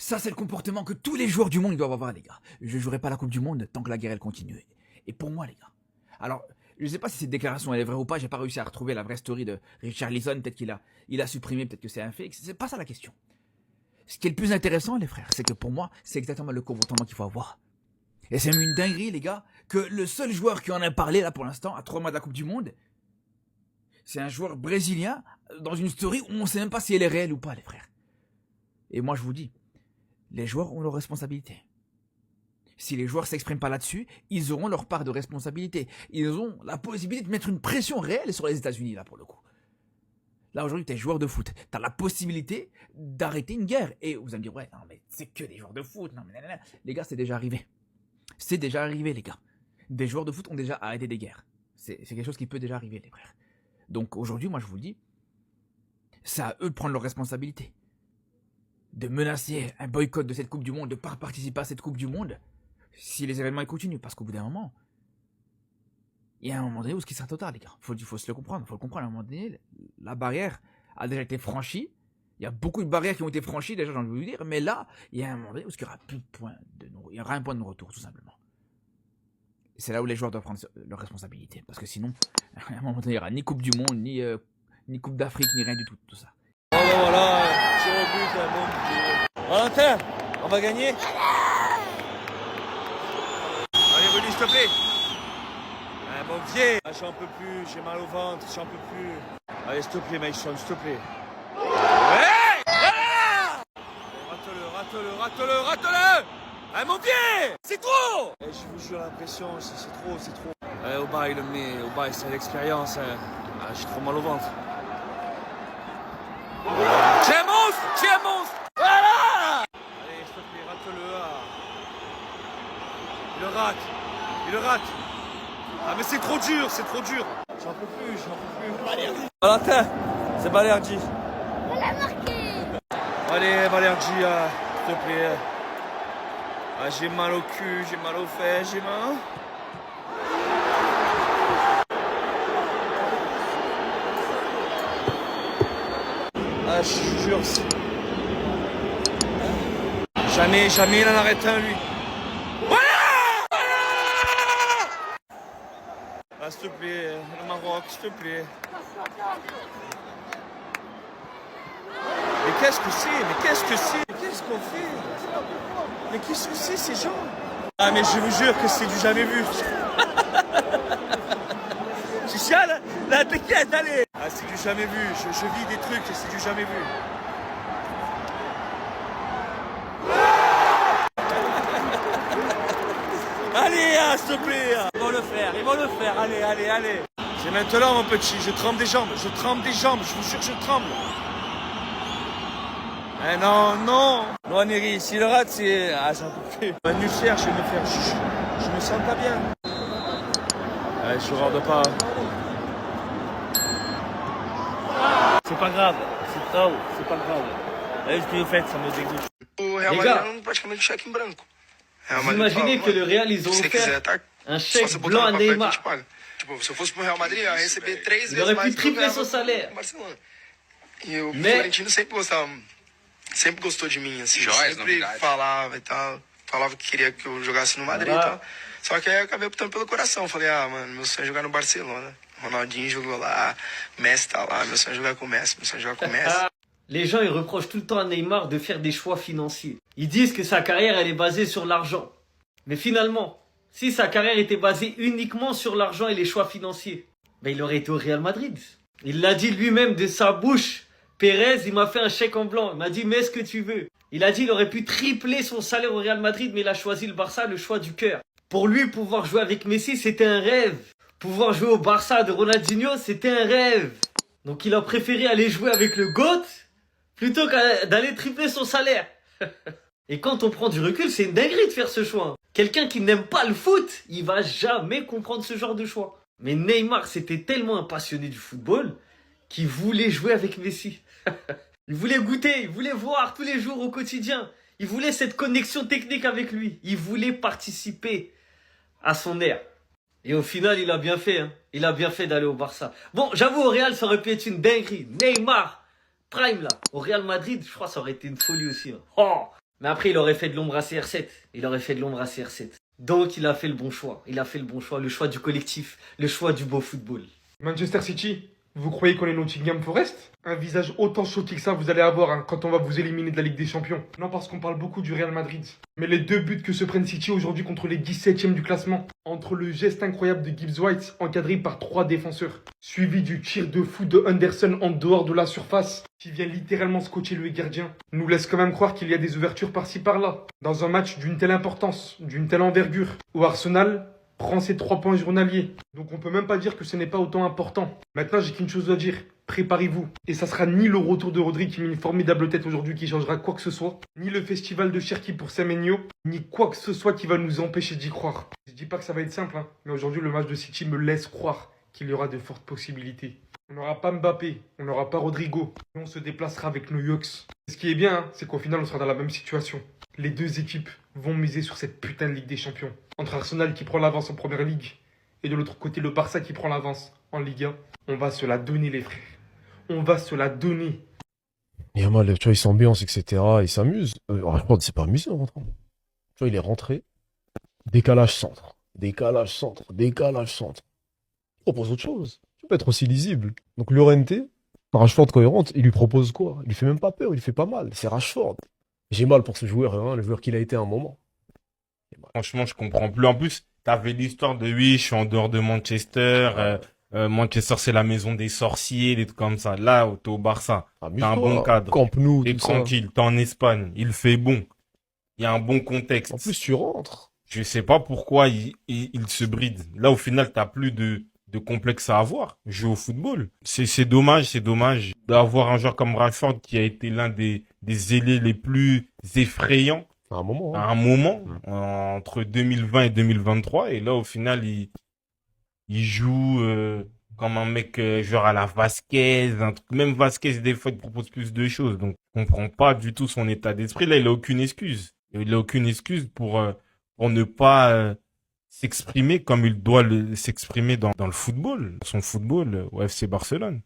Ça, c'est le comportement que tous les joueurs du monde doivent avoir, les gars. Je jouerai pas la Coupe du Monde tant que la guerre, elle continue. Et pour moi, les gars. Alors, je sais pas si cette déclaration elle est vraie ou pas, j'ai pas réussi à retrouver la vraie story de Richard Leeson, peut-être qu'il a supprimé, peut-être que c'est un fake, c'est pas ça la question. Ce qui est le plus intéressant, les frères, c'est que pour moi, c'est exactement le comportement qu'il faut avoir. Et c'est même une dinguerie, les gars, que le seul joueur qui en a parlé, là, pour l'instant, à 3 mois de la Coupe du Monde, c'est un joueur brésilien, dans une story où on sait même pas si elle est réelle ou pas, les frères. Et moi, je vous dis, les joueurs ont leurs responsabilités. Si les joueurs s'expriment pas là-dessus, ils auront leur part de responsabilité. Ils ont la possibilité de mettre une pression réelle sur les États-Unis, là, pour le coup. Là, aujourd'hui, tu es joueur de foot. Tu as la possibilité d'arrêter une guerre. Et vous allez me dire, ouais, non, mais c'est que des joueurs de foot. Non, mais nanana. Les gars, c'est déjà arrivé. C'est déjà arrivé, les gars. Des joueurs de foot ont déjà arrêté des guerres. C'est quelque chose qui peut déjà arriver, les frères. Donc, aujourd'hui, moi, je vous le dis, c'est à eux de prendre leurs responsabilités. De menacer un boycott de cette Coupe du Monde, de ne pas participer à cette Coupe du Monde, si les événements continuent. Parce qu'au bout d'un moment, il y a un moment donné où ce qui sera total, les gars. Il faut se le comprendre. Il faut le comprendre. À un moment donné, la barrière a déjà été franchie. Il y a beaucoup de barrières qui ont été franchies, déjà, j'ai envie de vous dire. Mais là, il y a un moment donné où il y aura plus de point il y aura un point de retour, tout simplement. Et c'est là où les joueurs doivent prendre leurs responsabilités. Parce que sinon, à un moment donné, il n'y aura ni Coupe du Monde, ni Coupe d'Afrique, ni rien du tout ça. Voilà, tir au but, bon. Valentin, on va gagner. Allez, Rudy, s'il te plaît. Mon pied. Ah, j'en peux plus, j'ai mal au ventre, j'en peux plus. Allez, s'il te plaît, Mason, s'il te plaît. Ouais, ah, rate-le. Ah, mon pied, c'est trop. Je vous jure, l'impression, c'est trop. Au bas, il le met, au bas, c'est l'expérience. Ah, j'ai trop mal au ventre. Tu es un monstre. Voilà. Allez, s'il te plaît, rate-le. Il le rate. Ah, mais c'est trop dur. J'en peux plus. Valentin, c'est Balerdi. On l'a marqué. Allez, Balerdi, s'il te plaît. Ah, j'ai mal au cul, j'ai mal aux fesses, j'ai mal. Ah, je vous jure. Jamais il en arrête un, lui. Ah, s'il te plaît, le Maroc, s'il te plaît. Mais qu'est-ce que c'est Qu'est-ce qu'on fait? Mais qu'est-ce que c'est, ces gens? Ah, mais je vous jure que c'est du jamais vu. Tu chiales? Là, t'inquiète, allez. Ah, c'est du jamais vu. Je vis des trucs et c'est du jamais vu. Allez, s'il te plaît. Ils vont le faire. Allez. C'est maintenant, mon petit. Je tremble des jambes. Je vous jure, je tremble. Eh non. Non, Neri, s'il le rate, c'est... Ah, j'en peux plus. Un ulcère, je vais me faire... Je me sens pas bien. Allez, je regarde pas. C'est pas grave. C'est pas grave. Allez, ce que vous faites, ça me dégoûte. Les gars, vous imaginez que le Real, ils ont offert un chèque blanc à Neymar. Il aurait pu tripler son salaire. Mais sempre gostou de mim, assim, sempre falava e tal, falava que queria que eu jogasse no Madrid e tal. Só que aí eu acabei optando pelo coração, falei, mano, meu sonho é jogar no Barcelona. Ronaldinho jogou lá, Messi tá lá, meu sonho é jogar com o Messi, les gens, ils reprochent tout le temps à Neymar de faire des choix financiers. Ils disent que sa carrière, elle est basée sur l'argent. Mais finalement, si sa carrière était basée uniquement sur l'argent et les choix financiers, ben il aurait été au Real Madrid. Il l'a dit lui-même de sa bouche. Pérez, il m'a fait un chèque en blanc. Il m'a dit, mets ce que tu veux. Il a dit qu'il aurait pu tripler son salaire au Real Madrid, mais il a choisi le Barça, le choix du cœur. Pour lui, pouvoir jouer avec Messi, c'était un rêve. Pouvoir jouer au Barça de Ronaldinho, c'était un rêve. Donc il a préféré aller jouer avec le GOAT plutôt que d'aller tripler son salaire. Et quand on prend du recul, c'est une dinguerie de faire ce choix. Quelqu'un qui n'aime pas le foot, il va jamais comprendre ce genre de choix. Mais Neymar, c'était tellement un passionné du football qu'il voulait jouer avec Messi. Il voulait goûter, il voulait voir tous les jours au quotidien. Il voulait cette connexion technique avec lui. Il voulait participer à son ère. Et au final, il a bien fait. Il a bien fait d'aller au Barça. Bon, j'avoue, au Real, ça aurait pu être une dinguerie. Neymar, prime là. Au Real Madrid, je crois que ça aurait été une folie aussi. Oh Mais après, il aurait fait de l'ombre à CR7. Il aurait fait de l'ombre à CR7. Donc, il a fait le bon choix. Il a fait le bon choix. Le choix du collectif. Le choix du beau football. Manchester City, vous croyez qu'on est Nottingham Forest? Un visage autant choqué que ça vous allez avoir hein, quand on va vous éliminer de la Ligue des Champions. Non, parce qu'on parle beaucoup du Real Madrid. Mais les 2 buts que se prennent City aujourd'hui contre les 17e du classement, entre le geste incroyable de Gibbs White encadré par 3 défenseurs, suivi du tir de fou de Henderson en dehors de la surface, qui vient littéralement scotcher le gardien, nous laisse quand même croire qu'il y a des ouvertures par-ci par-là. Dans un match d'une telle importance, d'une telle envergure, où Arsenal prend ses 3 points journaliers. Donc on peut même pas dire que ce n'est pas autant important. Maintenant, j'ai qu'une chose à dire. Préparez-vous. Et ça sera ni le retour de Rodri qui met une formidable tête aujourd'hui qui changera quoi que ce soit, ni le festival de Cherki pour Semenyo, ni quoi que ce soit qui va nous empêcher d'y croire. Je dis pas que ça va être simple, hein, mais aujourd'hui le match de City me laisse croire qu'il y aura de fortes possibilités. On n'aura pas Mbappé, on n'aura pas Rodrigo, et on se déplacera avec nos Yoks. Ce qui est bien, hein, c'est qu'au final on sera dans la même situation. Les 2 équipes vont miser sur cette putain de Ligue des Champions. Entre Arsenal qui prend l'avance en Première Ligue, et de l'autre côté le Barça qui prend l'avance en Liga, on va se la donner les frères. On va se la donner. Yamal, tu vois, il s'ambiance, etc. Il s'amuse. Rashford, c'est pas amusé en rentrant. Tu vois, il est rentré. Décalage centre. Décalage centre. Décalage centre. Il propose autre chose. Tu peux être aussi lisible. Donc, Llorente, Rashford, quand il rentre, il lui propose quoi? Il lui fait même pas peur, il lui fait pas mal. C'est Rashford. J'ai mal pour ce joueur, hein, le joueur qu'il a été à un moment. Franchement, je comprends plus. En plus, t'avais l'histoire de oui, je suis en dehors de Manchester. Manchester, c'est la maison des sorciers, des trucs comme ça. Là, t'es au Barça. T'as un bon cadre. Camp Nou, T'es tout ça. tranquille. T'es en Espagne. Il fait bon. Il y a un bon contexte. En plus, tu rentres. Je sais pas pourquoi il se bride. Là, au final, t'as plus de complexe à avoir. Jouer au football. C'est dommage d'avoir un joueur comme Rashford qui a été l'un des ailiers les plus effrayants À un moment. à Hein. un moment, entre 2020 et 2023. Et là, au final, il joue comme un mec genre à la Vasquez, un truc. Même Vasquez, des fois, il te propose plus de choses. Donc, je comprends pas du tout son état d'esprit. Là, il a aucune excuse. Il a aucune excuse pour ne pas s'exprimer comme il doit s'exprimer dans le football, son football au FC Barcelone.